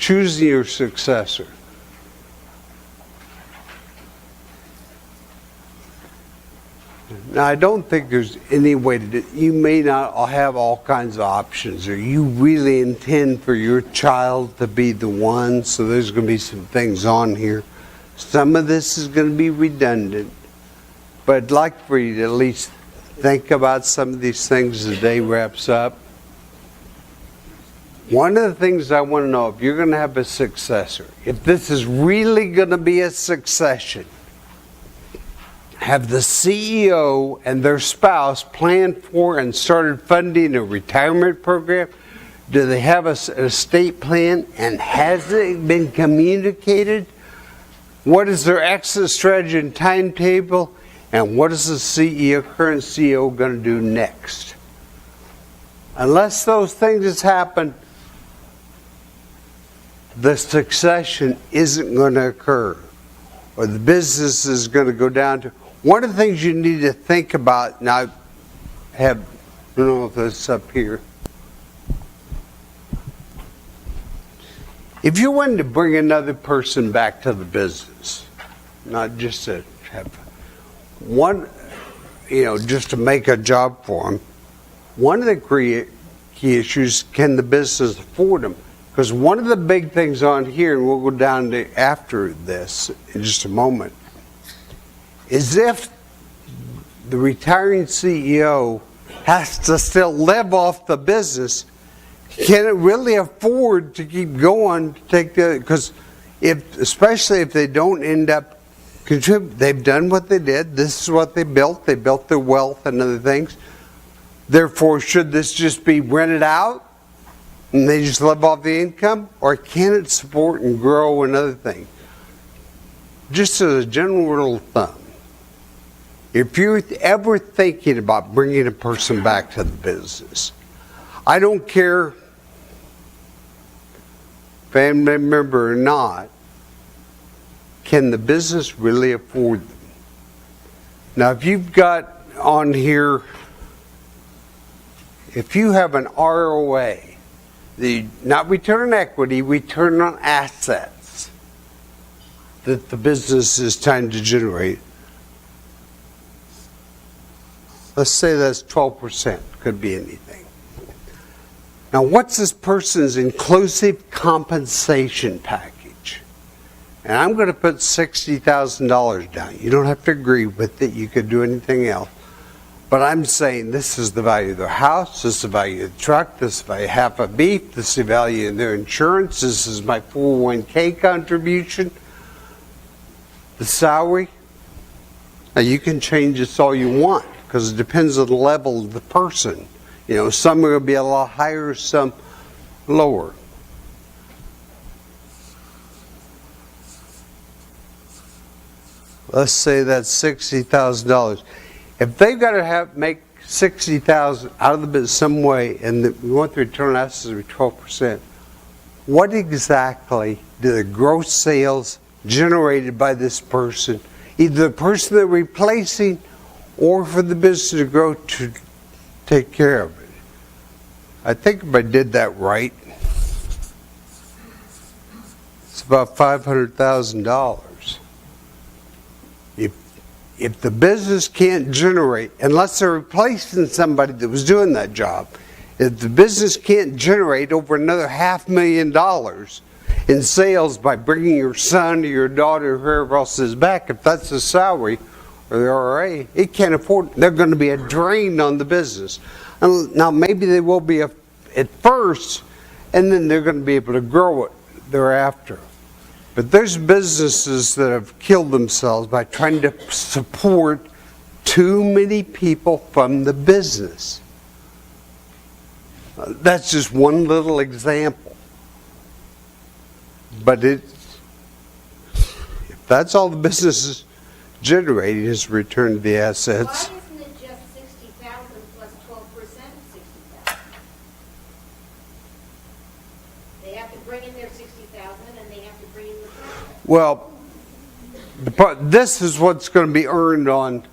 choosing your successor. Now, I don't think there's any way to do it. You may not have all kinds of options, or you really intend for your child to be the one, so there's going to be some things on here. Some of this is going to be redundant, but I'd like for you to at least think about some of these things as the day wraps up. One of the things I want to know, if you're going to have a successor, if this is really going to be a succession, have the CEO and their spouse planned for and started funding a retirement program? Do they have an estate plan, and has it been communicated? What is their exit strategy and timetable? And what is the current CEO going to do next? Unless those things happen, the succession isn't going to occur, or the business is going to go down to. One of the things you need to think about, and I don't know if it's up here. If you wanted to bring another person back to the business, not just to have one, just to make a job for them, one of the key issues, can the business afford them? Because one of the big things on here, and we'll go down to after this in just a moment, is if the retiring CEO has to still live off the business, can it really afford to keep going to take because especially if they don't end up contributing, they've done what they did, this is what they built their wealth and other things. Therefore, should this just be rented out and they just live off the income, or can it support and grow another thing? Just as a general rule of thumb, if you're ever thinking about bringing a person back to the business, I don't care family member or not, can the business really afford them? Now, if you've got on here, if you have an ROA, not return on equity, return on assets that the business is trying to generate, let's say that's 12%, could be anything. Now, what's this person's inclusive compensation package? And I'm going to put $60,000 down. You don't have to agree with it. You could do anything else. But I'm saying this is the value of their house, this is the value of the truck, this is the value of half a beef, this is the value of their insurance, this is my 401k contribution, the salary. Now, you can change this all you want, because it depends on the level of the person. Some are going to be a lot higher, some lower. Let's say that's $60,000. If they've got to make $60,000 out of the business some way, and we want the return on assets to be 12%, what exactly do the gross sales generated by this person, either the person they're replacing or for the business to grow, to take care of it? I think if I did that right, it's about $500,000. If the business can't generate, unless they're replacing somebody that was doing that job, if the business can't generate over another $500,000 in sales by bringing your son or your daughter or whoever else is back, if that's the salary or the RA, it can't afford, they're going to be a drain on the business. Now, maybe they will be at first, and then they're going to be able to grow it thereafter. But there's businesses that have killed themselves by trying to support too many people from the business. That's just one little example. But if that's all the business is generating is return to the assets. Why isn't it just 60,000 plus 12% of 60,000? They have to bring in their 60,000 and they have to bring in the profit. Well, this is what's going to be earned on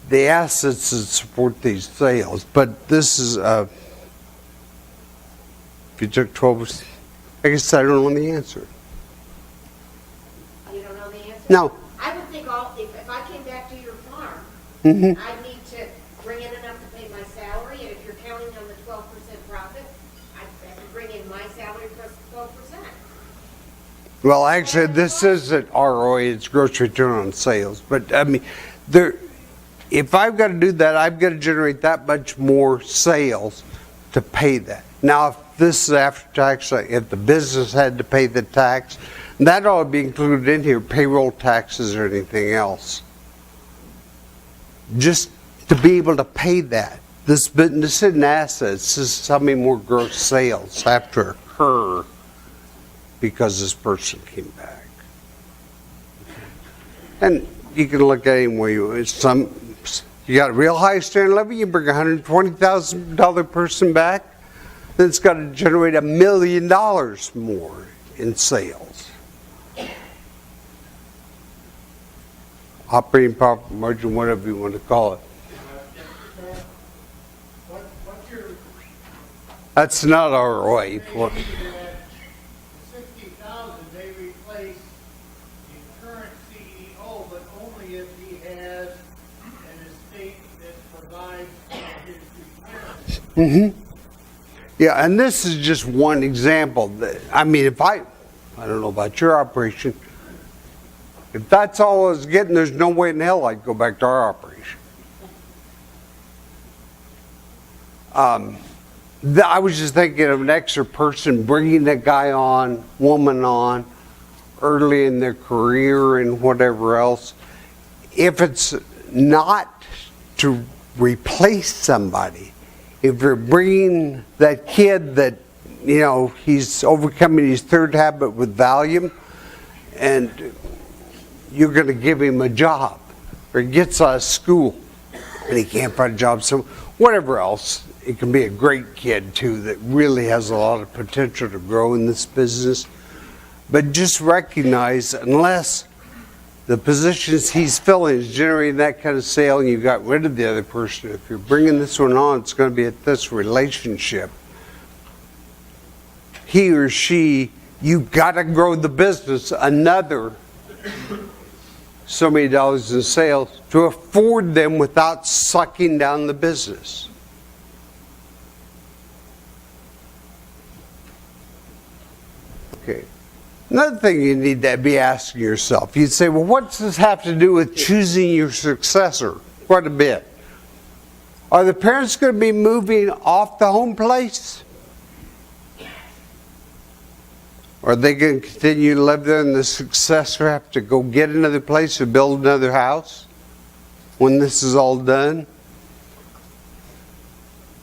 the assets that support these sales. But this is, if you took 12%, I guess I don't know the answer. You don't know the answer? No. I would think if I came back to your farm, Mm-hmm. I'd need to bring in enough to pay my salary, and if you're counting on the 12% profit, I'd have to bring in my salary plus 12%. Well, actually, this isn't ROI, it's gross return on sales. But, I mean, if I've got to do that, I've got to generate that much more sales to pay that. Now, if this is after tax, like if the business had to pay the tax, that ought to be included in here, payroll taxes or anything else. Just to be able to pay that. This isn't assets, this is how many more gross sales have to occur because this person came back. And you can look at it any way you want. You got a real high standard levy, you bring a $120,000 person back, then it's got to generate $1 million more in sales. Operating profit margin, whatever you want to call it. What's your, That's not ROI. they needed at 60,000, they replace the current CEO, but only if he has an estate that provides for his retirement. Mm-hmm. Yeah, and this is just one example. I mean, if I don't know about your operation, if that's all I was getting, there's no way in hell I'd go back to our operation. I was just thinking of an extra person bringing a guy on, woman on, early in their career and whatever else. If it's not to replace somebody, if you're bringing that kid that, you know, he's overcoming his third habit with Valium, and you're going to give him a job, or he gets out of school and he can't find a job, so whatever else, it can be a great kid too that really has a lot of potential to grow in this business. But just recognize, unless the positions he's filling is generating that kind of sale and you got rid of the other person, if you're bringing this one on, it's going to be at this relationship. He or she, you got to grow the business another so many dollars in sales to afford them without sucking down the business. Okay. Another thing you need to be asking yourself, you'd say, well, what does this have to do with choosing your successor? Quite a bit. Are the parents going to be moving off the home place? Are they going to continue to live there and the successor have to go get another place or build another house when this is all done?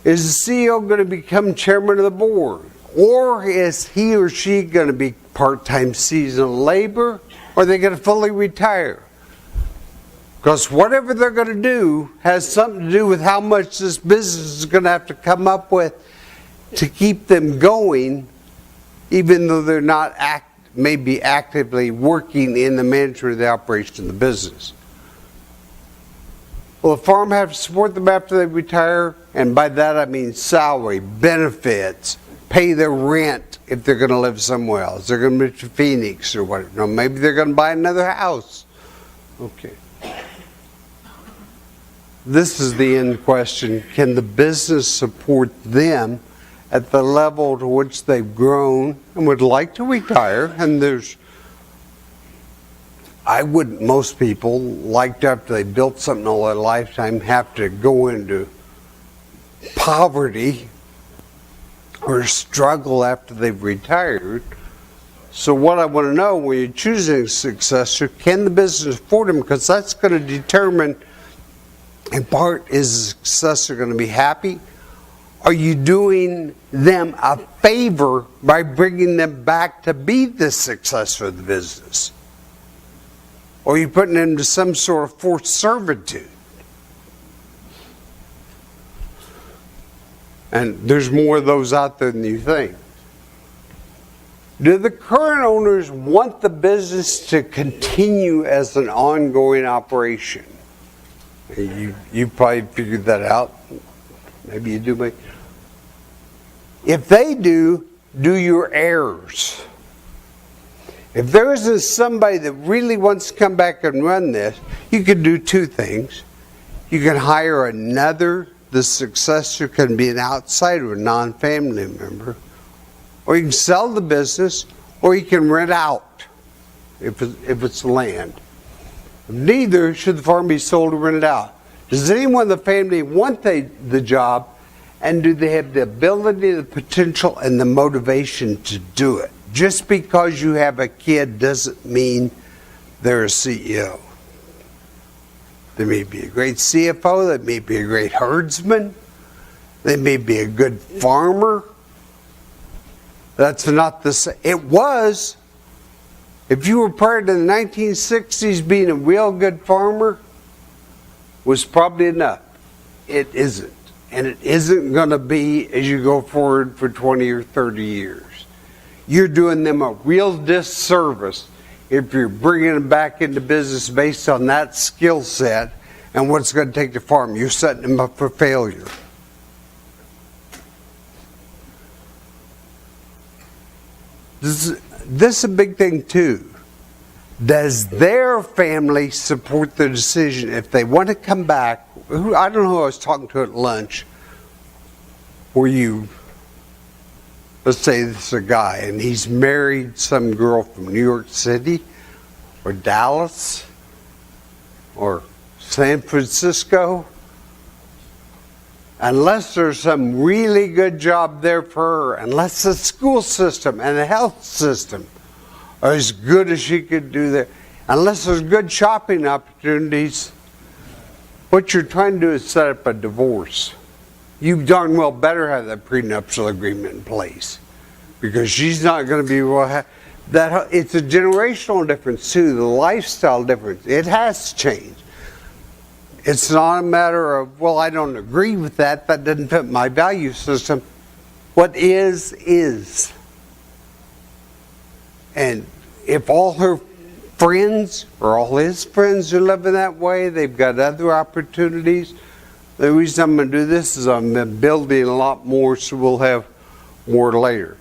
Is the CEO going to become chairman of the board? Or is he or she going to be part-time seasonal labor? Or are they going to fully retire? Because whatever they're going to do has something to do with how much this business is going to have to come up with to keep them going, even though they're not maybe actively working in the management of the operation of the business. Will the farm have to support them after they retire? And by that I mean salary, benefits, pay their rent if they're going to live somewhere else. They're going to move to Phoenix or whatever. No, maybe they're going to buy another house. Okay. This is the end question. Can the business support them at the level to which they've grown and would like to retire? And most people like to, after they built something all their lifetime, have to go into poverty or struggle after they've retired. So what I want to know when you're choosing a successor, can the business afford them? Because that's going to determine, in part, is the successor going to be happy? Are you doing them a favor by bringing them back to be the successor of the business? Or are you putting them to some sort of forced servitude? And there's more of those out there than you think. Do the current owners want the business to continue as an ongoing operation? You probably figured that out. Maybe you do. If they do, do your heirs. If there isn't somebody that really wants to come back and run this, you can do two things. You can hire another, the successor can be an outsider, a non-family member, or you can sell the business, or you can rent out if it's land. Neither should the farm be sold or rented out. Does anyone in the family want the job, and do they have the ability, the potential, and the motivation to do it? Just because you have a kid doesn't mean they're a CEO. They may be a great CFO, they may be a great herdsman, they may be a good farmer. That's not the same. It was. If you were part of the 1960s, being a real good farmer was probably enough. It isn't. And it isn't going to be as you go forward for 20 or 30 years. You're doing them a real disservice if you're bringing them back into business based on that skill set and what it's going to take to farm. You're setting them up for failure. This is a big thing too. Does their family support the decision if they want to come back? I don't know who I was talking to at lunch. Let's say this is a guy and he's married some girl from New York City or Dallas or San Francisco. Unless there's some really good job there for her, unless the school system and the health system are as good as she could do there, unless there's good shopping opportunities, what you're trying to do is set up a divorce. You darn well better have that prenuptial agreement in place, because she's not going to be that. It's a generational difference too, the lifestyle difference. It has changed. It's not a matter of, well, I don't agree with that. That doesn't fit my value system. What is. And if all her friends or all his friends are living that way, they've got other opportunities. The reason I'm going to do this is I'm building a lot more, so we'll have more later.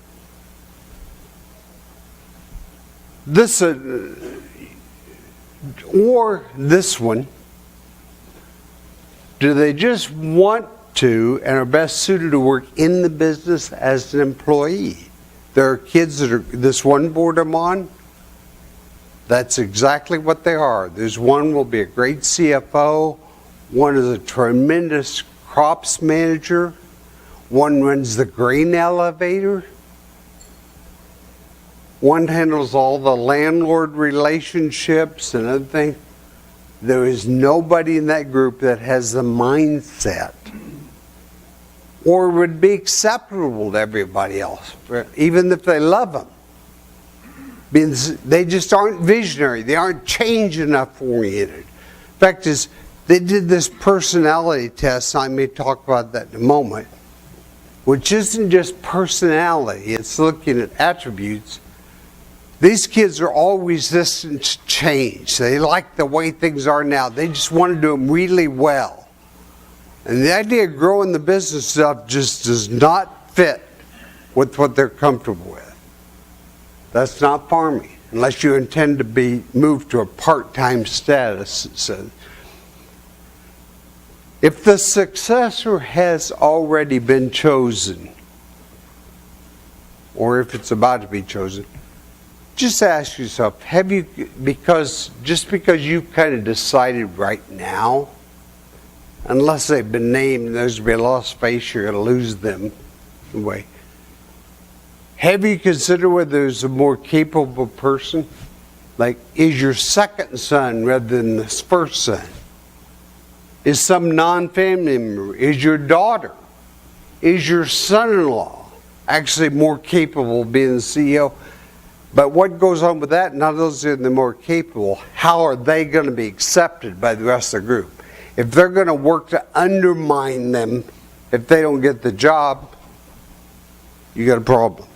This, or this one, do they just want to and are best suited to work in the business as an employee? There are kids that are, this one board I'm on, that's exactly what they are. There's one will be a great CFO, one is a tremendous crops manager, one runs the grain elevator, one handles all the landlord relationships and other things. There is nobody in that group that has the mindset or would be acceptable to everybody else, even if they love them. Because they just aren't visionary. They aren't change enough oriented. Fact is, they did this personality test. I may talk about that in a moment, which isn't just personality. It's looking at attributes. These kids are all resistant to change. They like the way things are now. They just want to do them really well. And the idea of growing the business stuff just does not fit with what they're comfortable with. That's not farming, unless you intend to be moved to a part-time status. So if the successor has already been chosen, or if it's about to be chosen, just ask yourself, have you, just because you've kind of decided right now, unless they've been named, there's going to be a lot of space, you're going to lose them anyway. Have you considered whether there's a more capable person? Like, is your second son rather than this first son? Is some non-family member? Is your daughter? Is your son-in-law actually more capable of being the CEO? But what goes on with that, not only are they more capable, how are they going to be accepted by the rest of the group? If they're going to work to undermine them, if they don't get the job, you got a problem.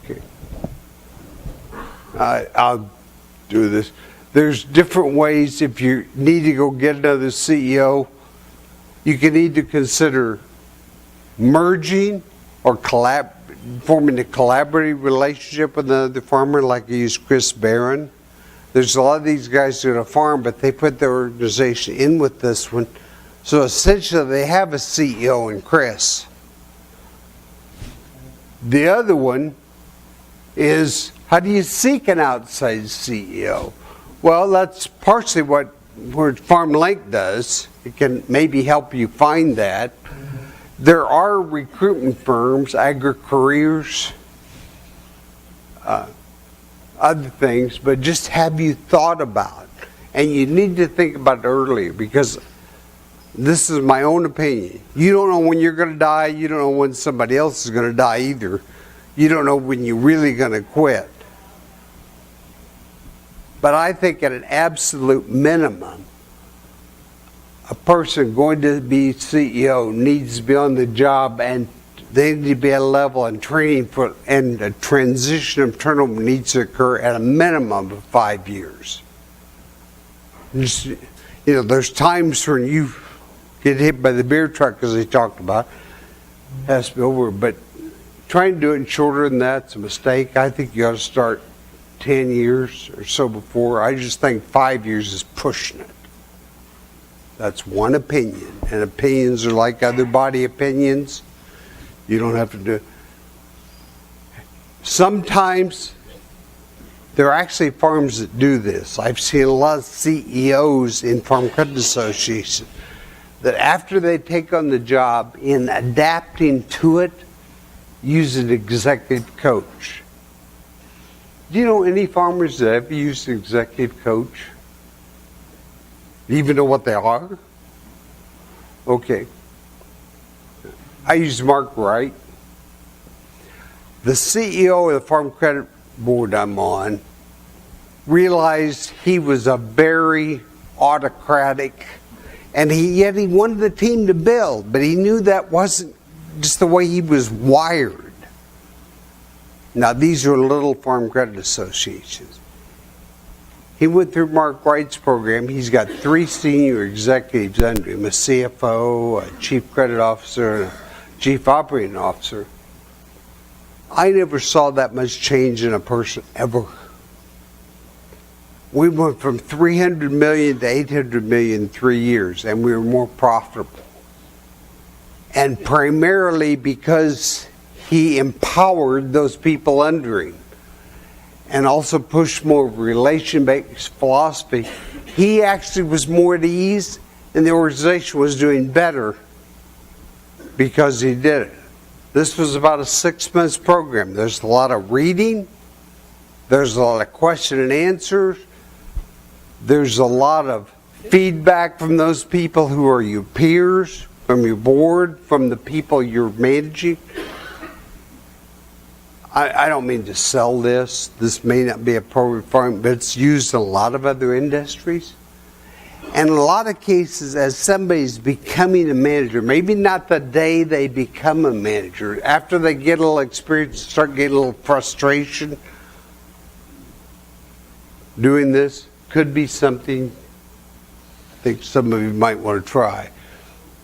Okay. I'll do this. There's different ways. If you need to go get another CEO, you can either consider merging or forming a collaborative relationship with another farmer, like I use Chris Barron. There's a lot of these guys doing a farm, but they put their organization in with this one. So essentially they have a CEO in Chris. The other one is, how do you seek an outside CEO? Well, that's partially what Farmnet does. It can maybe help you find that. There are recruitment firms, AgriCareers, other things, but just have you thought about it? And you need to think about it earlier, because this is my own opinion. You don't know when you're going to die. You don't know when somebody else is going to die either. You don't know when you're really going to quit. But I think at an absolute minimum, a person going to be CEO needs to be on the job, and they need to be at a level and training for, and a transition of turnover needs to occur at a minimum of 5 years. Just, there's times when you get hit by the beer truck, as they talked about, has to be over. But trying to do it shorter than that's a mistake. I think you ought to start 10 years or so before. I just think 5 years is pushing it. That's one opinion, and opinions are like other body opinions. You don't have to do it. Sometimes there are actually farms that do this. I've seen a lot of CEOs in Farm Credit Association that after they take on the job, in adapting to it, use an executive coach. Do you know any farmers that have used an executive coach? Do you even know what they are? Okay. I use Mark Wright. The CEO of the Farm Credit Board I'm on realized he was a very autocratic, and yet he wanted the team to build, but he knew that wasn't just the way he was wired. Now, these are little farm credit associations. He went through Mark Wright's program. He's got 3 senior executives under him, a CFO, a chief credit officer, and a chief operating officer. I never saw that much change in a person ever. We went from 300 million to 800 million in 3 years, and we were more profitable. And primarily because he empowered those people under him, and also pushed more relation-based philosophy. He actually was more at ease, and the organization was doing better because he did it. This was about a 6-month program. There's a lot of reading. There's a lot of question and answers. There's a lot of feedback from those people who are your peers, from your board, from the people you're managing. I don't mean to sell this. This may not be appropriate for him, but it's used in a lot of other industries. And in a lot of cases, as somebody's becoming a manager, maybe not the day they become a manager, after they get a little experience, start getting a little frustration, doing this could be something I think some of you might want to try.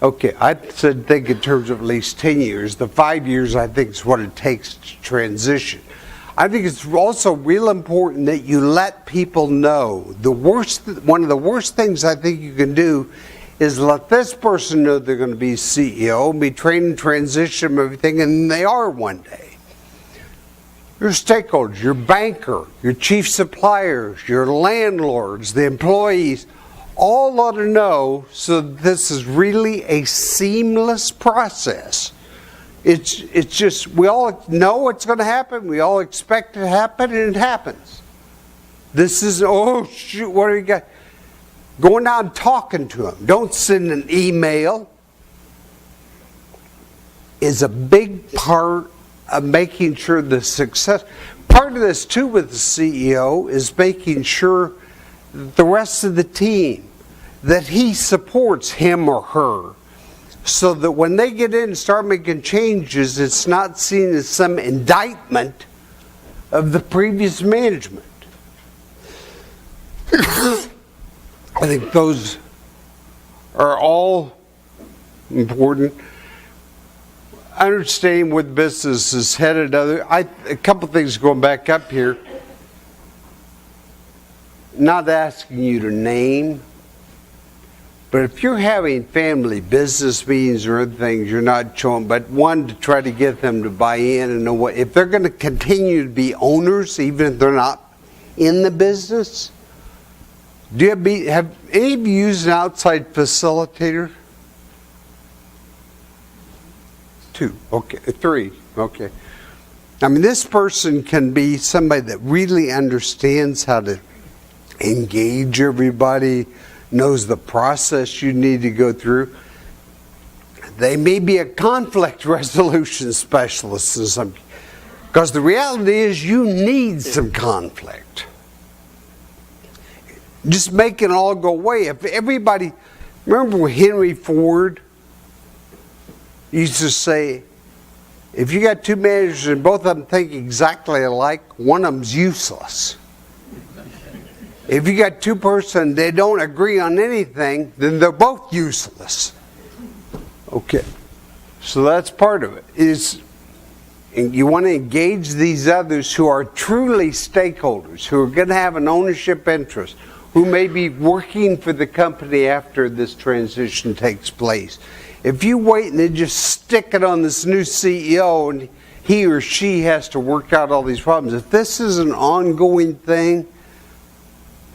Okay, I said think in terms of at least 10 years. The 5 years, I think, is what it takes to transition. I think it's also real important that you let people know. One of the worst things I think you can do is let this person know they're going to be CEO, be trained in transition and everything, and they are one day. Your stakeholders, your banker, your chief suppliers, your landlords, the employees, all ought to know, so this is really a seamless process. It's just, we all know what's going to happen, we all expect it to happen, and it happens. This is, oh shoot, what do we got? Going out and talking to them. Don't send an email. Is a big part of making sure the success. Part of this too with the CEO is making sure that the rest of the team, that he supports him or her, so that when they get in and start making changes, it's not seen as some indictment of the previous management. I think those are all important. understanding where the business is headed. A couple things going back up here. Not asking you to name, but if you're having family business meetings or other things, you're not showing, but one, to try to get them to buy in and know what, if they're going to continue to be owners, even if they're not in the business. Do you have any of you used an outside facilitator? 2, okay, 3, okay. I mean, this person can be somebody that really understands how to engage everybody, knows the process you need to go through. They may be a conflict resolution specialist in some, because the reality is you need some conflict. Just make it all go away. If everybody, remember when Henry Ford used to say, if you got 2 managers and both of them think exactly alike, one of them's useless. If you got 2 persons, they don't agree on anything, then they're both useless. Okay, so that's part of it. And you want to engage these others who are truly stakeholders, who are going to have an ownership interest, who may be working for the company after this transition takes place. If you wait and then just stick it on this new CEO and he or she has to work out all these problems, if this is an ongoing thing,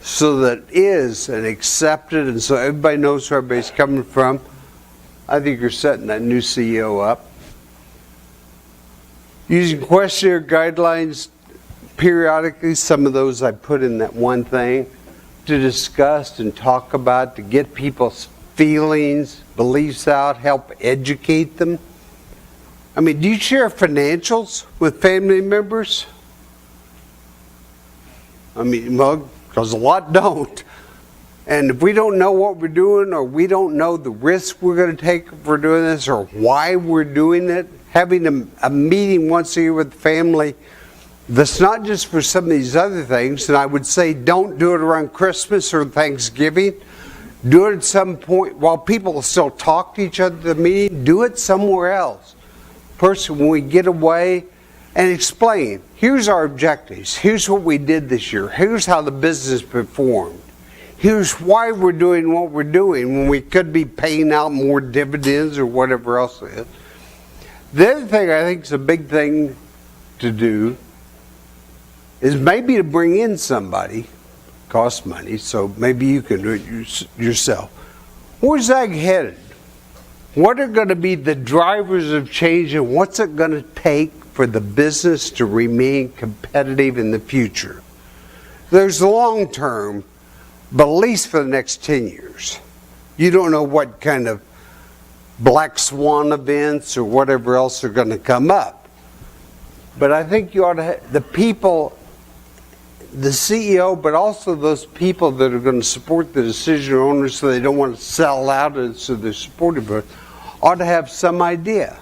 so that is and accepted, and so everybody knows where everybody's coming from, I think you're setting that new CEO up. Using questionnaire guidelines periodically, some of those I put in that one thing, to discuss and talk about, to get people's feelings, beliefs out, help educate them. I mean, do you share financials with family members? I mean, well, because a lot don't. And if we don't know what we're doing, or we don't know the risk we're going to take if we're doing this, or why we're doing it, having a meeting once a year with the family that's not just for some of these other things, and I would say don't do it around Christmas or Thanksgiving. Do it at some point while people still talk to each other at the meeting. Do it somewhere else. Person, when we get away, and explain, here's our objectives, here's what we did this year, here's how the business performed, here's why we're doing what we're doing when we could be paying out more dividends or whatever else it is. The other thing I think is a big thing to do is maybe to bring in somebody, costs money, so maybe you can do it yourself. Where's Zag headed? What are going to be the drivers of change, and what's it going to take for the business to remain competitive in the future? There's the long term, but at least for the next 10 years. You don't know what kind of black swan events or whatever else are going to come up. But I think you ought to have the people, the CEO, but also those people that are going to support the decision owners so they don't want to sell out and so they're supportive of it, ought to have some idea.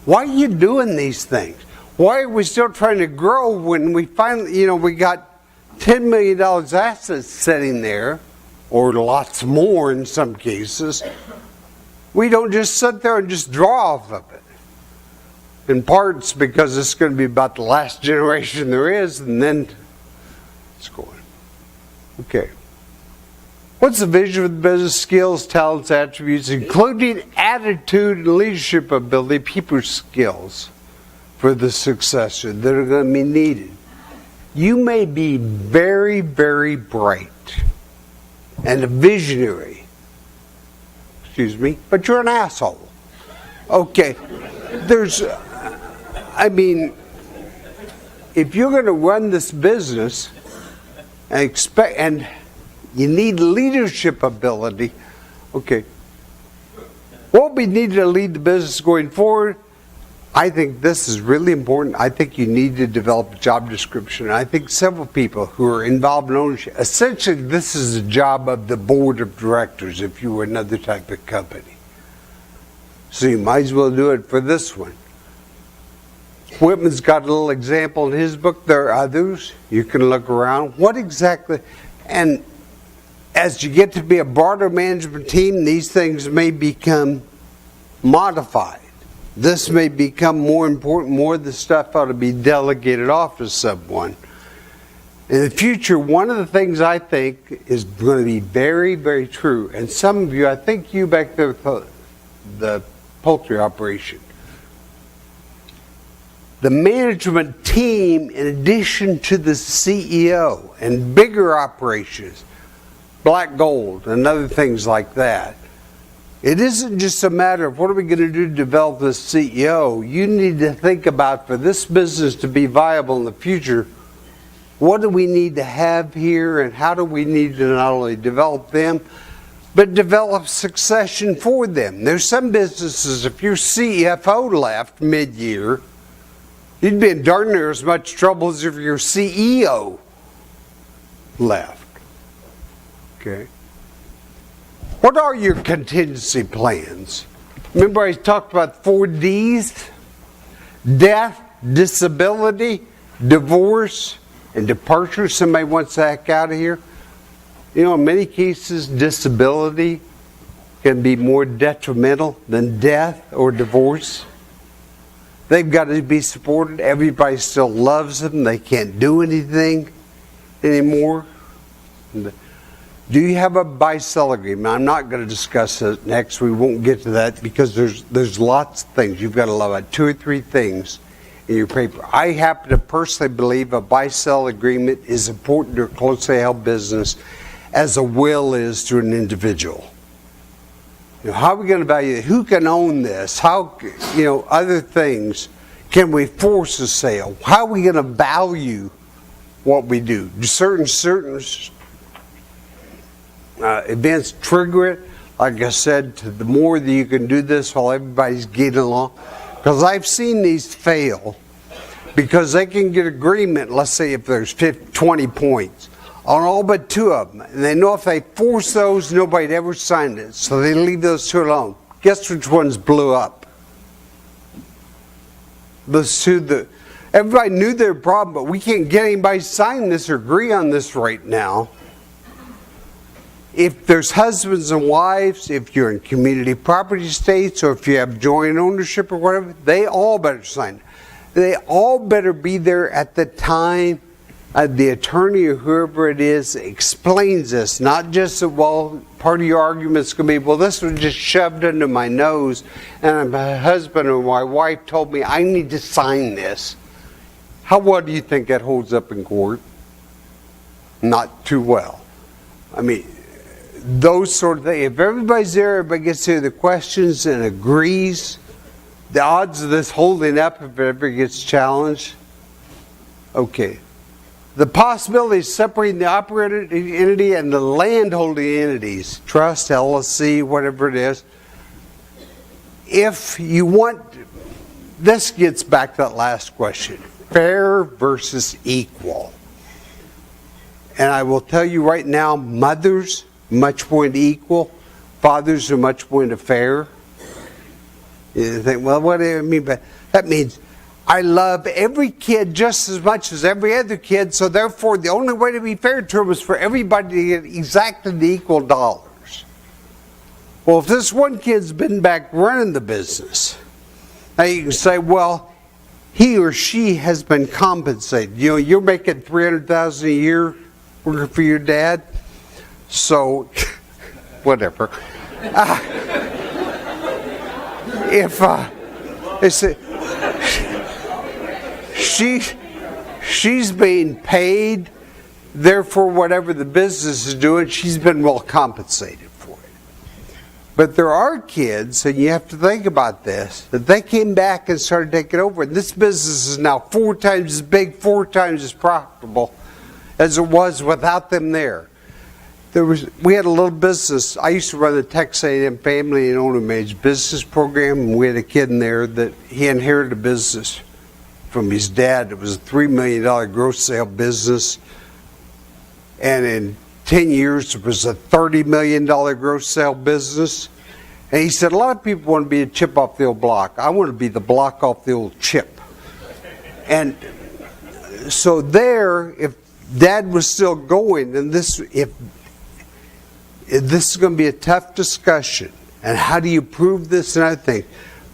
Why are you doing these things? Why are we still trying to grow when we finally, we got $10 million assets sitting there, or lots more in some cases? We don't just sit there and just draw off of it. In parts because it's going to be about the last generation there is, and then it's going. Okay. What's the vision of the business? Skills, talents, attributes, including attitude and leadership ability, people skills for the successor that are going to be needed. You may be very, very bright and a visionary, but you're an asshole. Okay. If you're going to run this business and you need leadership ability. Okay. What we need to lead the business going forward, I think this is really important. I think you need to develop a job description. I think several people who are involved in ownership, essentially this is the job of the board of directors if you were another type of company. So you might as well do it for this one. Whitman's got a little example in his book. There are others. You can look around. What exactly, and as you get to be a broader management team, these things may become modified. This may become more important. More of the stuff ought to be delegated off to someone. In the future, one of the things I think is going to be very, very true, and some of you, I think you back there with the poultry operation, the management team, in addition to the CEO and bigger operations, black gold and other things like that, it isn't just a matter of what are we going to do to develop this CEO. You need to think about, for this business to be viable in the future, what do we need to have here, and how do we need to not only develop them, but develop succession for them. There's some businesses, if your CFO left mid-year, you'd be in darn near as much trouble as if your CEO left. Okay. What are your contingency plans? Remember I talked about 4 Ds? Death, disability, divorce, and departure. Somebody wants to heck out of here. You know, in many cases, disability can be more detrimental than death or divorce. They've got to be supported. Everybody still loves them. They can't do anything anymore. Do you have a buy-sell agreement? I'm not going to discuss it next. We won't get to that because there's lots of things. You've got to love about 2 or 3 things in your paper. I happen to personally believe a buy-sell agreement is important to a closely held business as a will is to an individual. You know, how are we going to value it? Who can own this? How, you know, other things. Can we force a sale? How are we going to value what we do? Do certain events trigger it? Like I said, the more that you can do this while everybody's getting along. Because I've seen these fail because they can get agreement, let's say if there's 20 points, on all but 2 of them. And they know if they force those, nobody'd ever sign it. So they leave those 2 alone. Guess which ones blew up? Those 2 everybody knew their problem, but we can't get anybody to sign this or agree on this right now. If there's husbands and wives, if you're in community property states, or if you have joint ownership or whatever, they all better sign it. They all better be there at the time the attorney or whoever it is explains this. Not just that, well, part of your argument is going to be, well, this was just shoved under my nose, and my husband or my wife told me I need to sign this. How well do you think that holds up in court? Not too well. I mean, those sort of things. If everybody's there, everybody gets to the questions and agrees, the odds of this holding up if it ever gets challenged, okay. The possibility of separating the operating entity and the landholding entities, trust, LLC, whatever it is, if you want, this gets back to that last question, fair versus equal. And I will tell you right now, mothers much more into equal, fathers are much more into fair. You think, well, what do I mean by that? Means I love every kid just as much as every other kid, so therefore the only way to be fair to them is for everybody to get exactly the equal dollars. Well, if this one kid's been back running the business, now you can say, well, he or she has been compensated. You know, you're making $300,000 a year working for your dad. So, whatever. She's being paid, therefore whatever the business is doing, she's been well compensated for it. But there are kids, and you have to think about this, that they came back and started taking over, and this business is now 4 times as big, 4 times as profitable as it was without them there. We had a little business. I used to run the Texas A&M Family and Owner Managed Business Program, and we had a kid in there that he inherited a business from his dad. It was a $3 million gross sale business, and in 10 years it was a $30 million gross sale business. And he said, a lot of people want to be a chip off the old block. I want to be the block off the old chip. And so there, if Dad was still going, then this is going to be a tough discussion. And how do you prove this and other things?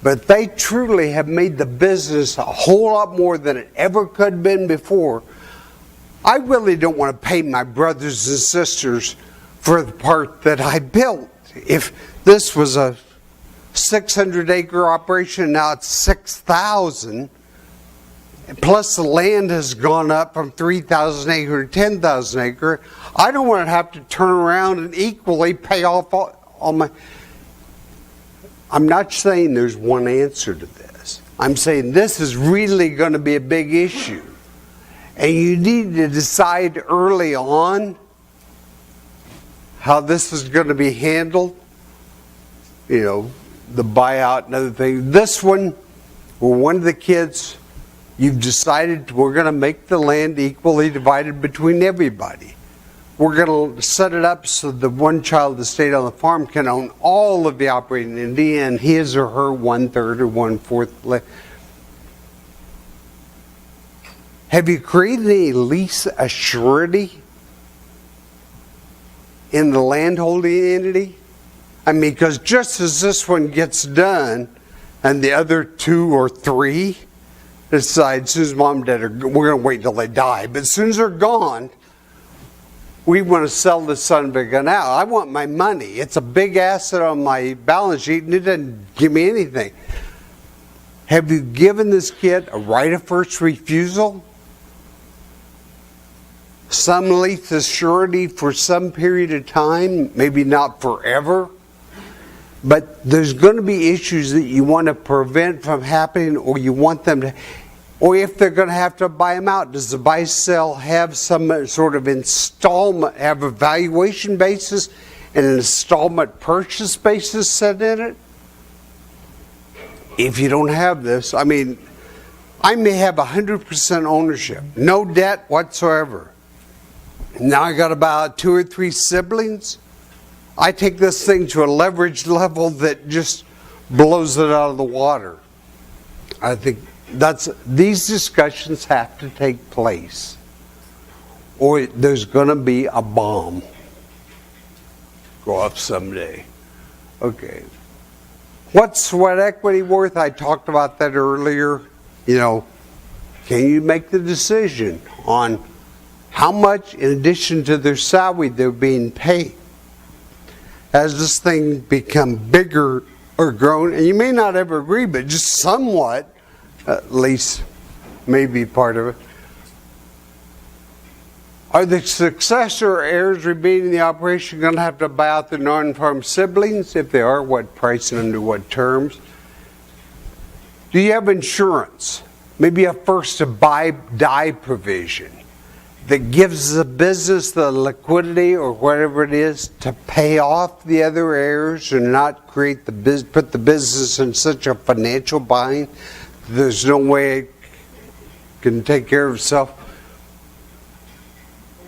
But they truly have made the business a whole lot more than it ever could have been before. I really don't want to pay my brothers and sisters for the part that I built. If this was a 600-acre operation, now it's 6,000, plus the land has gone up from 3,000 acre to 10,000 acre, I don't want to have to turn around and equally pay off all my... I'm not saying there's one answer to this. I'm saying this is really going to be a big issue. And you need to decide early on how this is going to be handled. You know, the buyout and other things. This one, where one of the kids, you've decided we're going to make the land equally divided between everybody. We're going to set it up so the one child that stayed on the farm can own all of the operating entity and his or her 1/3 or 1/4. Have you created a lease, a surety in the landholding entity? I mean, because just as this one gets done and the other 2 or 3 decide, as soon as mom and dad are, we're going to wait until they die, but as soon as they're gone, we want to sell this son of a gun out. I want my money. It's a big asset on my balance sheet and it doesn't give me anything. Have you given this kid a right of first refusal? Some lease of surety for some period of time, maybe not forever, but there's going to be issues that you want to prevent from happening, or you want them to, or if they're going to have to buy them out, does the buy-sell have some sort of installment, have a valuation basis and an installment purchase basis set in it? If you don't have this, I mean, I may have 100% ownership, no debt whatsoever. Now I got about 2 or 3 siblings. I take this thing to a leverage level that just blows it out of the water. I think these discussions have to take place, or there's going to be a bomb go off someday. Okay. What's sweat equity worth? I talked about that earlier. You know, can you make the decision on how much, in addition to their salary, they're being paid? As this thing become bigger or grown, and you may not ever agree, but just somewhat, at least, may be part of it. Are the successor or heirs remaining in the operation going to have to buy out the non-farm siblings? If they are, what price and under what terms? Do you have insurance? Maybe a first to buy die provision that gives the business the liquidity or whatever it is to pay off the other heirs and not create put the business in such a financial bind there's no way it can take care of itself.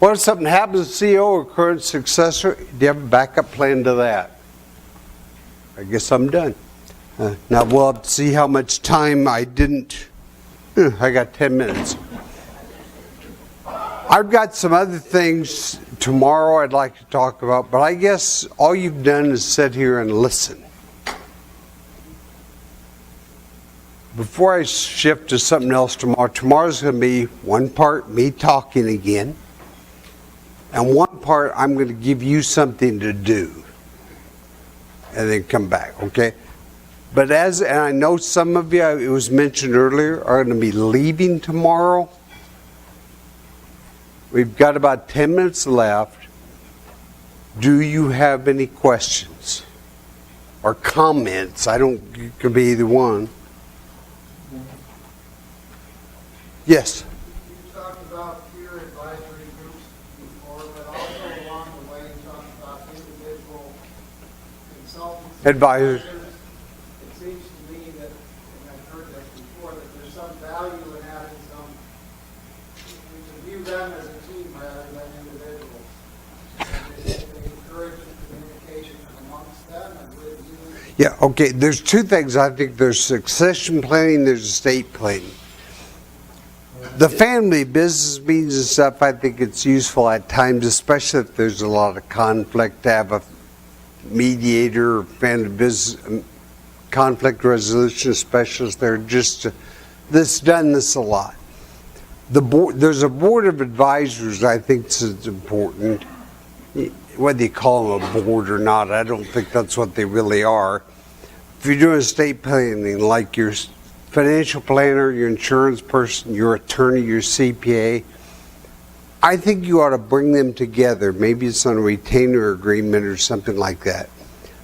What if something happens to CEO or current successor? Do you have a backup plan to that? I guess I'm done. Now we'll have to see how much time I didn't. I got 10 minutes. I've got some other things tomorrow I'd like to talk about, but I guess all you've done is sit here and listen. Before I shift to something else tomorrow's going to be one part me talking again, and one part I'm going to give you something to do, and then come back, okay? But and I know some of you, it was mentioned earlier, are going to be leaving tomorrow. We've got about 10 minutes left. Do you have any questions or comments? It could be either one. Yes? You talked about peer advisory groups before, but also along the way you talked about individual consultants. Advisors. It seems to me that, and I've heard this before, that there's some value in having some, we can view them as a team rather than individuals. They encourage communication amongst them and with you. Yeah, okay. There's two things. I think there's succession planning, there's estate planning. The family business meetings and stuff, I think it's useful at times, especially if there's a lot of conflict, to have a mediator or family business conflict resolution specialist there just that's done this a lot. The board, there's a board of advisors I think is important. Whether you call them a board or not, I don't think that's what they really are. If you're doing estate planning, like your financial planner, your insurance person, your attorney, your CPA, I think you ought to bring them together. Maybe it's on a retainer agreement or something like that.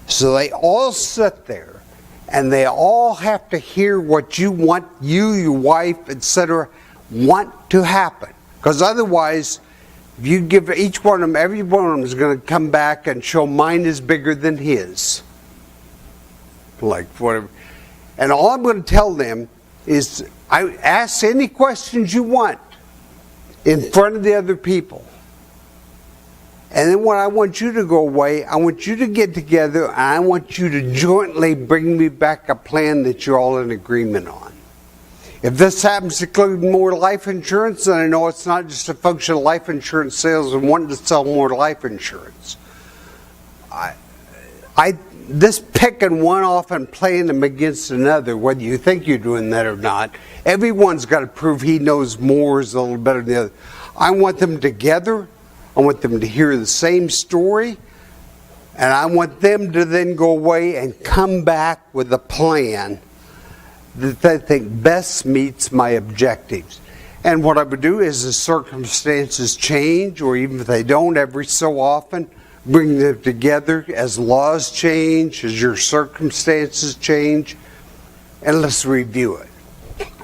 So they all sit there and they all have to hear what you want, you, your wife, etc., want to happen. Because otherwise, if you give each one of them, every one of them is going to come back and show mine is bigger than his. Like whatever. And all I'm going to tell them is, I ask any questions you want in front of the other people. And then when I want you to go away, I want you to get together and I want you to jointly bring me back a plan that you're all in agreement on. If this happens to include more life insurance, then I know it's not just a function of life insurance sales and wanting to sell more life insurance. This picking one off and playing them against another, whether you think you're doing that or not, everyone's got to prove he knows more, is a little better than the other. I want them together. I want them to hear the same story. And I want them to then go away and come back with a plan that they think best meets my objectives. And what I would do is, as circumstances change, or even if they don't, every so often, bring them together as laws change, as your circumstances change, and let's review it.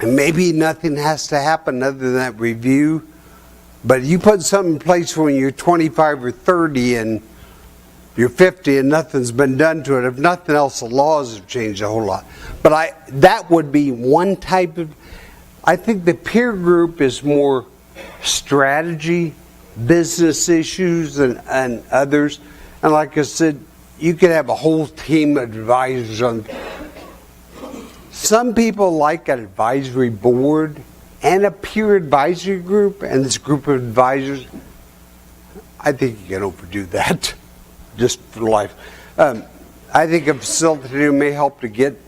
And maybe nothing has to happen other than that review, but you put something in place when you're 25 or 30 and you're 50 and nothing's been done to it. If nothing else, the laws have changed a whole lot. But that would be one type of, I think the peer group is more strategy, business issues and others. And like I said, you could have a whole team of advisors on. Some people like an advisory board and a peer advisory group, and this group of advisors, I think you can overdo that just for life. I think a facilitator may help to get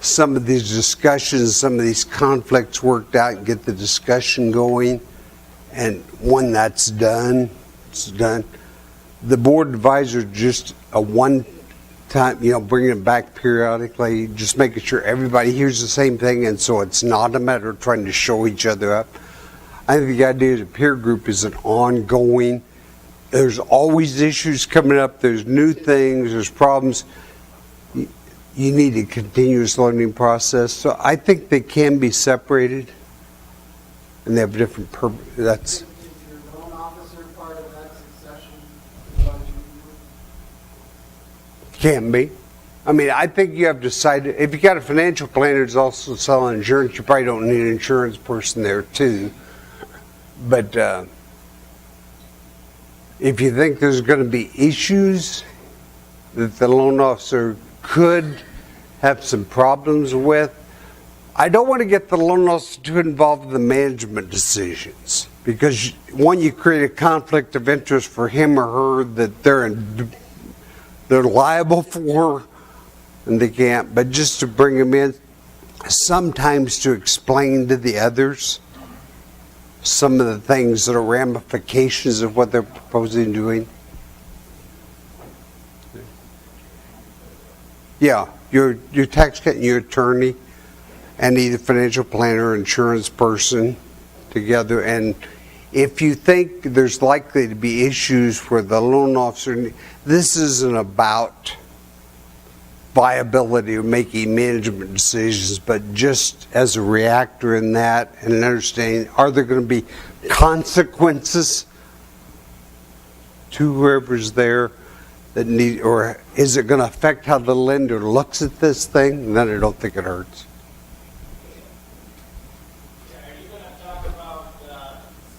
some of these discussions, some of these conflicts worked out and get the discussion going. And when that's done, it's done. The board advisor just a one time, bringing it back periodically, just making sure everybody hears the same thing, and so it's not a matter of trying to show each other up. I think the idea of a peer group is an ongoing. There's always issues coming up. There's new things. There's problems. You need a continuous learning process. So I think they can be separated, and they have different purpose. That's. Is your loan officer part of that succession advisory group? Can be. I mean, I think you have decided, if you got a financial planner who's also selling insurance, you probably don't need an insurance person there too. But if you think there's going to be issues that the loan officer could have some problems with, I don't want to get the loan officer too involved in the management decisions, because one, you create a conflict of interest for him or her that they're liable for, and they can't. But just to bring them in, sometimes to explain to the others some of the things that are ramifications of what they're proposing doing. Yeah, your tax cut and your attorney and either financial planner or insurance person together. And if you think there's likely to be issues where the loan officer, this isn't about viability or making management decisions, but just as a reactor in that and understanding, are there going to be consequences to whoever's there that need, or is it going to affect how the lender looks at this thing? And then I don't think it hurts. Are you going to talk about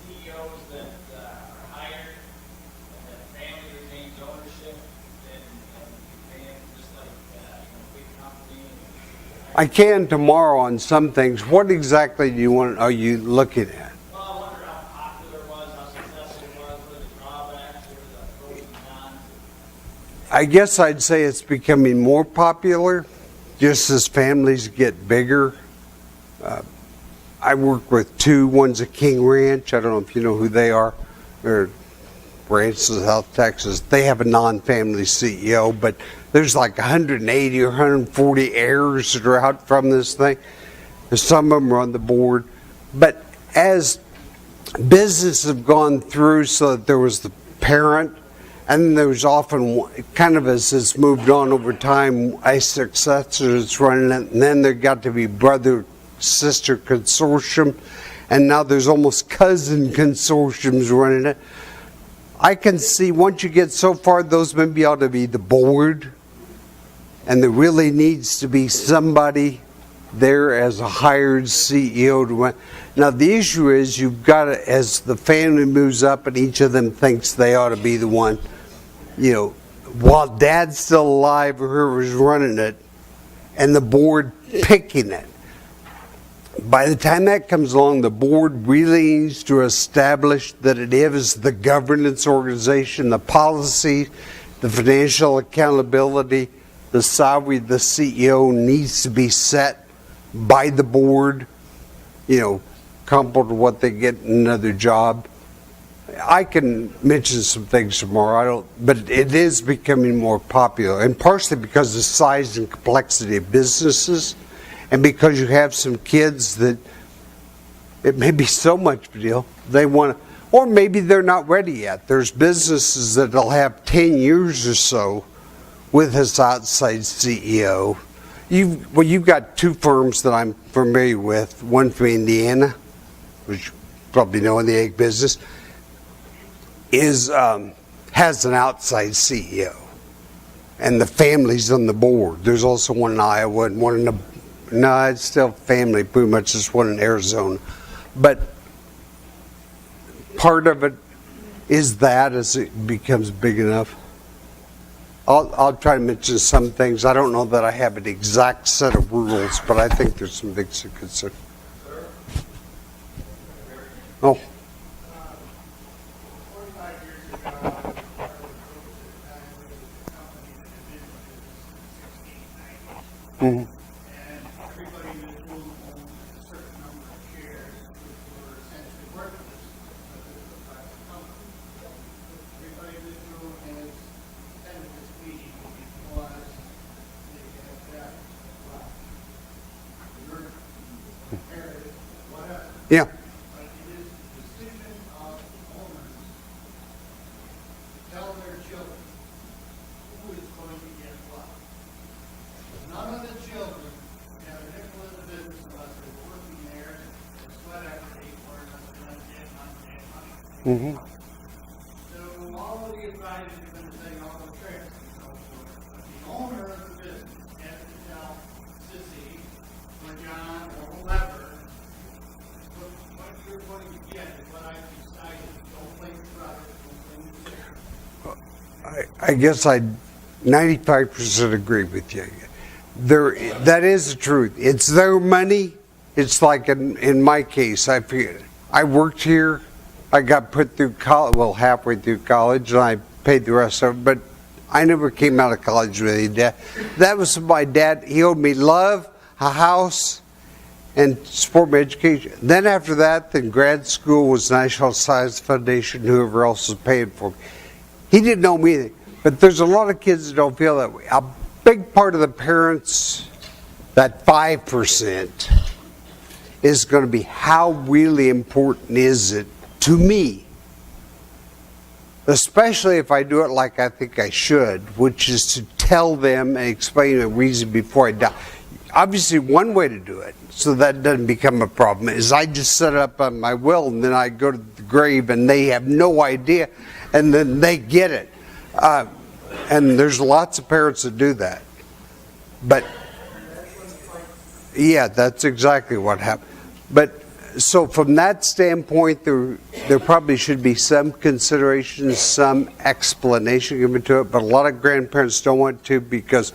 CEOs that are hired and that family retains ownership and pay them just like big company? I can tomorrow on some things. What exactly are you looking at? Well, I wonder how popular it was, how successful it was, what are the drawbacks, what are the pros and cons? I guess I'd say it's becoming more popular just as families get bigger. I work with two. One's a King Ranch. I don't know if you know who they are. They're Ranch in South Texas. They have a non-family CEO, but there's like 180 or 140 heirs that are out from this thing. And some of them are on the board. But as businesses have gone through, so that there was the parent, and then there's often, kind of as it's moved on over time, a successor that's running it, and then there got to be brother-sister consortium, and now there's almost cousin consortiums running it. I can see once you get so far, those maybe ought to be the board, and there really needs to be somebody there as a hired CEO to run. Now the issue is you've got to, as the family moves up and each of them thinks they ought to be the one, you know, while dad's still alive or whoever's running it, and the board picking it. By the time that comes along, the board really needs to establish that it is the governance organization, the policy, the financial accountability, the salary of the CEO needs to be set by the board, you know, comparable to what they get in another job. I can mention some things tomorrow, but it is becoming more popular, and partially because of the size and complexity of businesses, and because you have some kids that it may be so much of a deal, they want to, or maybe they're not ready yet. There's businesses that will have 10 years or so with this outside CEO. You've got two firms that I'm familiar with, one from Indiana, which you probably know in the egg business, has an outside CEO, and the family's on the board. There's also one in Iowa and one in it's still family, pretty much just one in Arizona. But part of it is that as it becomes big enough. I'll try to mention some things. I don't know that I have an exact set of rules, but I think there's some things to consider. Oh. 45 years ago, I was a Mm-hmm. and everybody in this room owned a certain number of shares, which were essentially worthless because it was a private company. Everybody in this room has attended this meeting because they have that right. You're inherited, whatever. Yeah. But it is the decision of owners to tell their children who is going to get what. None of the children have a nickel in the business unless they're working there and sweat equity or unless they're not getting money. Mm-hmm. So all of the advisors are going to say all the tricks and so forth. But the owner of the business has to tell Sissy or John or whoever what you're going to get and what I've decided. Don't play the brother, don't play the sister. I guess I 95% agree with you. That is the truth. It's their money. It's like in my case, I worked here. I got put through college, well, halfway through college, and I paid the rest of it. But I never came out of college with any debt. That was my dad. He owed me love, a house, and support my education. Then after that, then grad school was National Science Foundation, whoever else was paying for me. He didn't owe me anything. But there's a lot of kids that don't feel that way. A big part of the parents, that 5%, is going to be how really important is it to me, especially if I do it like I think I should, which is to tell them and explain the reason before I die. Obviously, one way to do it, so that doesn't become a problem, is I just set it up on my will, and then I go to the grave, and they have no idea, and then they get it. And there's lots of parents that do that. But, yeah, that's exactly what happened. But, so from that standpoint, there probably should be some consideration, some explanation given to it, but a lot of grandparents don't want to because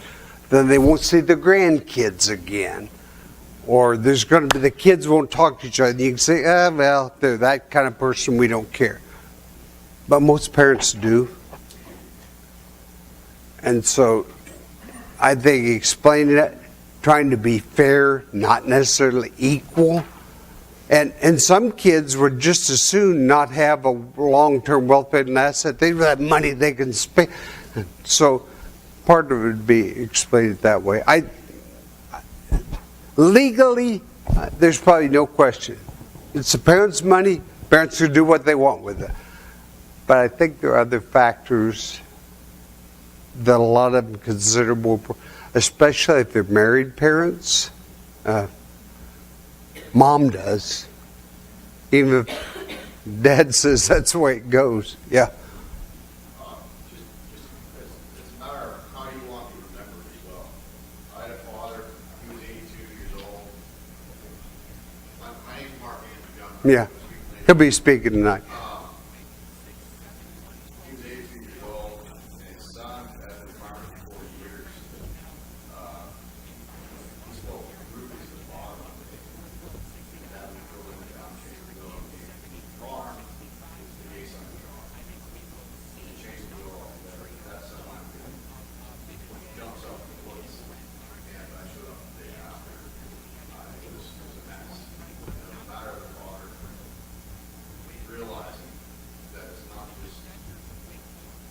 then they won't see the grandkids again. Or there's going to be, the kids won't talk to each other. You can say, well, they're that kind of person, we don't care. But most parents do. And so I think explaining it, trying to be fair, not necessarily equal. And some kids would just as soon not have a long-term wealth-building asset. They have money they can spend. So part of it would be explained that way. Legally, there's probably no question. It's the parents' money. Parents can do what they want with it. But I think there are other factors that a lot of them consider more, especially if they're married parents. Mom does. Even if dad says that's the way it goes. Yeah. Just it's a matter of how you want to be remembered as well. I had a father, he was 82 years old. My name's Mark Andrew Young. Yeah. He'll be speaking tonight. He was 82 years old, and his son had been farming for 40 years. He still rooted to the bottom of it. That was building the foundation, building the farm, is the base on the farm. He changed the wheel altogether. That son went and jumps up in the woods, and I showed up the day after. It was a mess. And it was a matter of the father realizing that it's not just,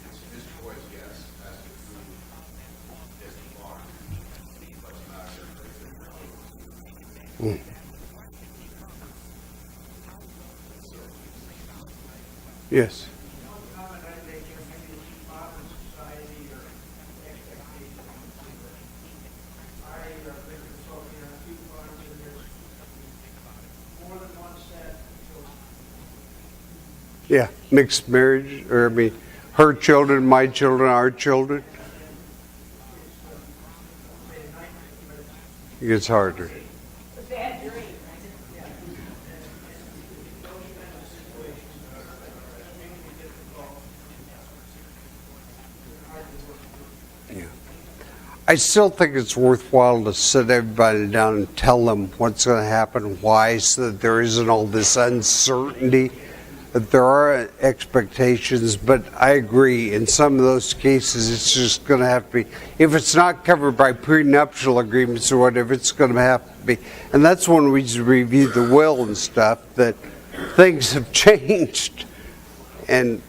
it's his choice, yes, as to who is the farm, but it's a matter of everything. Yes. One comment I make here, maybe it's modern society or expectation. I been consulting on a few farms and there's more than one set of children. Yeah. Mixed marriage, or I mean, her children, my children, our children. It gets harder. I still think it's worthwhile to sit everybody down and tell them what's going to happen, why, so that there isn't all this uncertainty, that there are expectations. But I agree, in some of those cases, it's just going to have to be, if it's not covered by prenuptial agreements or whatever, it's going to have to be. And that's when we review the will and stuff, that things have changed. And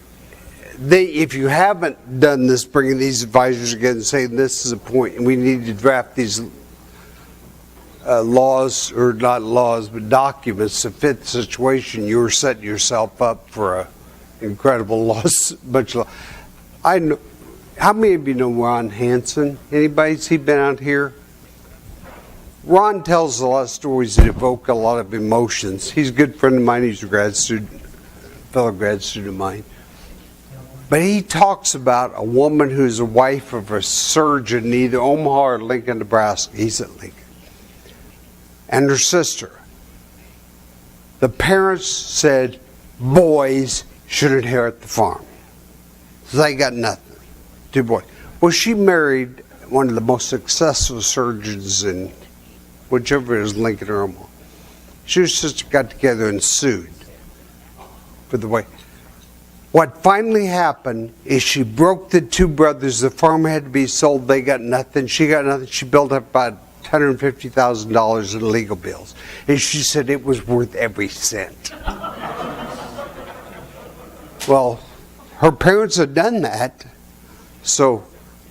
if you haven't done this, bringing these advisors again and saying this is a point and we need to draft these laws, or not laws, but documents to fit the situation, you're setting yourself up for an incredible loss. I know. How many of you know Ron Hansen? Anybody? Has he been out here? Ron tells a lot of stories that evoke a lot of emotions. He's a good friend of mine. He's a grad student, fellow grad student of mine. But he talks about a woman who's a wife of a surgeon in either Omaha or Lincoln, Nebraska. He's at Lincoln. And her sister. The parents said boys should inherit the farm. So they got nothing. 2 boys. Well, she married one of the most successful surgeons in whichever it is, Lincoln or Omaha. She and her sister got together and sued for the way. What finally happened is she broke the 2 brothers. The farm had to be sold. They got nothing. She got nothing. She built up about $150,000 in legal bills. And she said it was worth every cent. Well, her parents had done that. So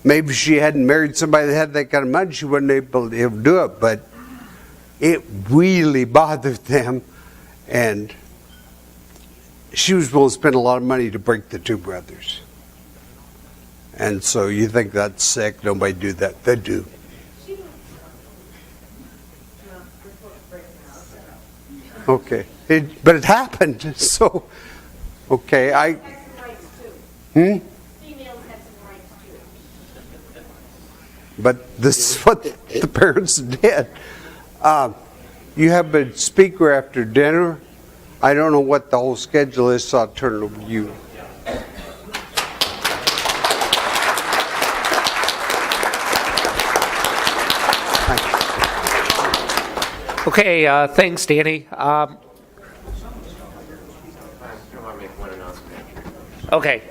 maybe she hadn't married somebody that had that kind of money. She wasn't able to do it. But it really bothered them. And she was willing to spend a lot of money to break the 2 brothers. And so you think that's sick. Nobody do that. They do. Okay. But it happened. So, okay. Had some rights too. Females had some rights too. But this is what the parents did. You have a speaker after dinner. I don't know what the whole schedule is, so I'll turn it over to you. Okay, thanks, Danny. Okay,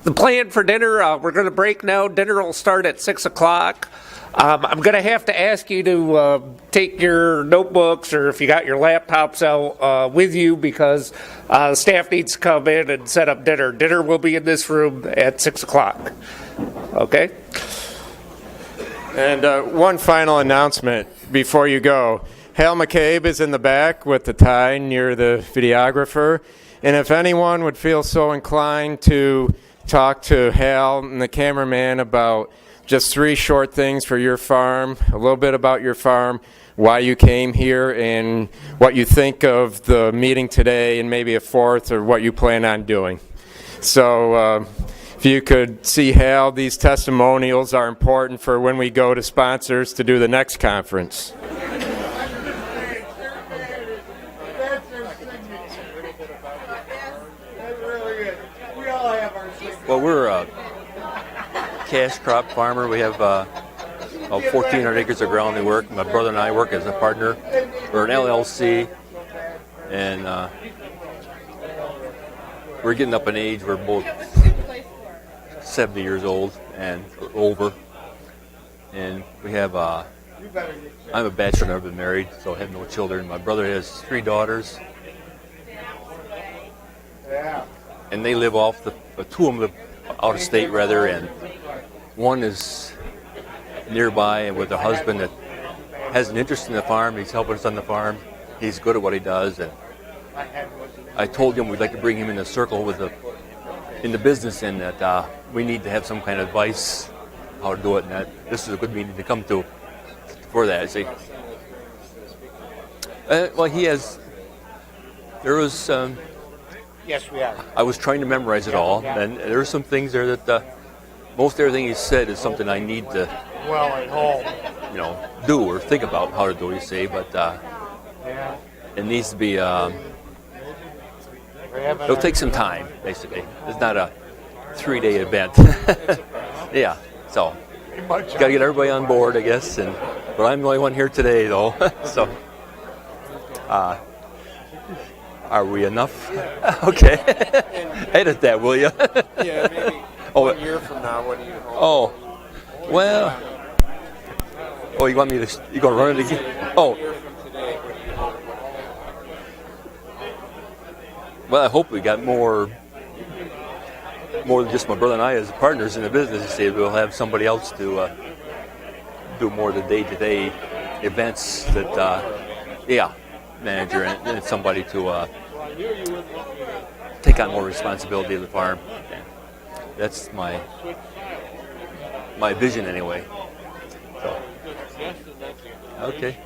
the plan for dinner, we're going to break now. Dinner will start at 6 o'clock. I'm going to have to ask you to take your notebooks, or if you got your laptops out with you, because staff needs to come in and set up dinner. Dinner will be in this room at 6 o'clock. Okay? And one final announcement before you go. Hal McCabe is in the back with the tie near the videographer. And if anyone would feel so inclined to talk to Hal and the cameraman about just 3 short things for your farm, a little bit about your farm, why you came here, and what you think of the meeting today, and maybe a 4th, or what you plan on doing. So if you could see Hal, these testimonials are important for when we go to sponsors to do the next conference. Well, we're a cash crop farmer. We have about 1,400 acres of ground we work. My brother and I work as a partner. We're an LLC, and we're getting up in age. We're both 70 years old and over. And we have, I'm a bachelor, never been married, so I have no children. My brother has 3 daughters. And they live off the, 2 of them live out of state rather, and one is nearby and with a husband that has an interest in the farm. He's helping us on the farm. He's good at what he does, and I told him we'd like to bring him in the circle with in the business, and that we need to have some kind of advice how to do it, and that this is a good meeting to come to for that. See, well, he has. There was. Yes, we are. I was trying to memorize it all, and there are some things there that most everything he said is something I need to, Well, at home. do or think about how to do. You say, but it needs to be. It'll take some time. Basically, it's not a 3-day event. Yeah, so got to get everybody on board, I guess. But I'm the only one here today, though. So. Are we enough? Okay. Edit that, will you? Yeah, maybe 1 year from now, what do you hope? Oh, well. Oh, you want me to? You gonna run it again? Oh. 1 year from today, what do you hope? Well, I hope we got more than just my brother and I as partners in the business. You see, we'll have somebody else to do more of the day-to-day events that, manager and somebody to take on more responsibility of the farm. That's my vision anyway. So, okay.